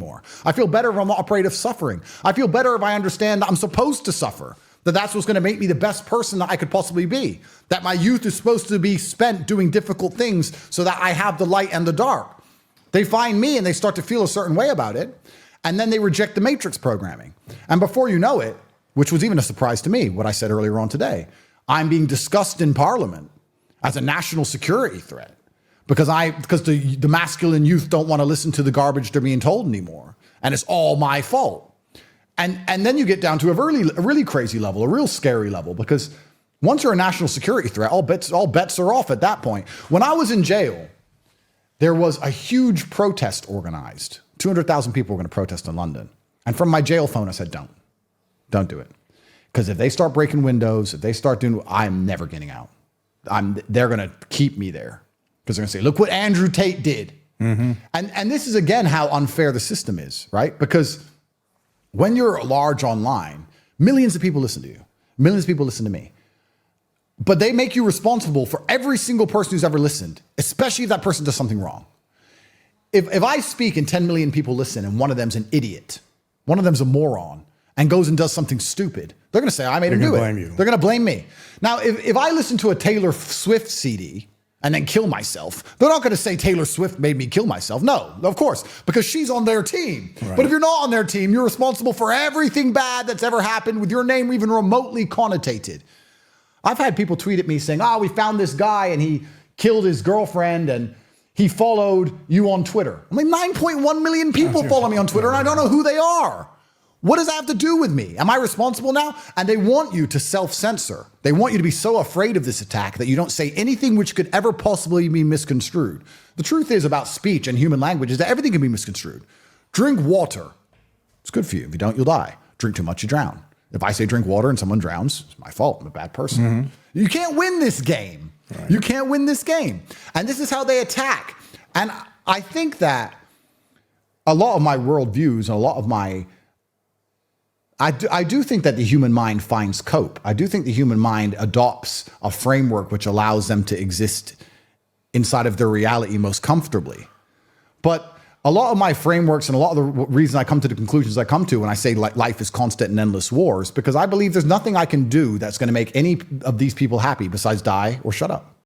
anymore. I feel better if I'm not afraid of suffering. I feel better if I understand that I'm supposed to suffer, that that's what's going to make me the best person that I could possibly be, that my youth is supposed to be spent doing difficult things so that I have the light and the dark. They find me and they start to feel a certain way about it, and then they reject the matrix programming. And before you know it, which was even a surprise to me, what I said earlier on today, I'm being discussed in Parliament as a national security threat because the masculine youth don't want to listen to the garbage they're being told anymore. And it's all my fault. And then you get down to a really crazy level, a real scary level, because once you're a national security threat, all bets are off at that point. When I was in jail, there was a huge protest organized. 200,000 people were going to protest in London. And from my jail phone, I said, don't do it. Because if they start breaking windows, if they start doing, I'm never getting out. They're going to keep me there. Because they're going to say, look what Andrew Tate did. Mm-hmm. And this is, again, how unfair the system is, right? Because when you're large online, millions of people listen to you. Millions of people listen to me. But they make you responsible for every single person who's ever listened, especially if that person does something wrong. If I speak and 10 million people listen and one of them's an idiot, one of them's a moron, and goes and does something stupid, they're going to say, I made him do it. They're going to blame me. Now, if I listen to a Taylor Swift CD and then kill myself, they're not going to say Taylor Swift made me kill myself. No, of course, because she's on their team. Right. But if you're not on their team, you're responsible for everything bad that's ever happened with your name even remotely connotated. I've had people tweet at me saying, we found this guy and he killed his girlfriend and he followed you on Twitter. I'm like, 9.1 million people follow me on Twitter and I don't know who they are. What does that have to do with me? Am I responsible now? And they want you to self-censor. They want you to be so afraid of this attack that you don't say anything which could ever possibly be misconstrued. The truth is about speech and human language is that everything can be misconstrued. Drink water. It's good for you. If you don't, you'll die. Drink too much, you drown. If I say drink water and someone drowns, it's my fault. I'm a bad person. Mm-hmm. You can't win this game. Right. You can't win this game. And this is how they attack. And I think that a lot of my worldviews and a lot of my I do think that the human mind finds cope. I do think the human mind adopts a framework which allows them to exist inside of their reality most comfortably. But a lot of my frameworks and a lot of the reasons I come to the conclusions I come to when I say life is constant and endless wars, because I believe there's nothing I can do that's going to make any of these people happy besides die or shut up.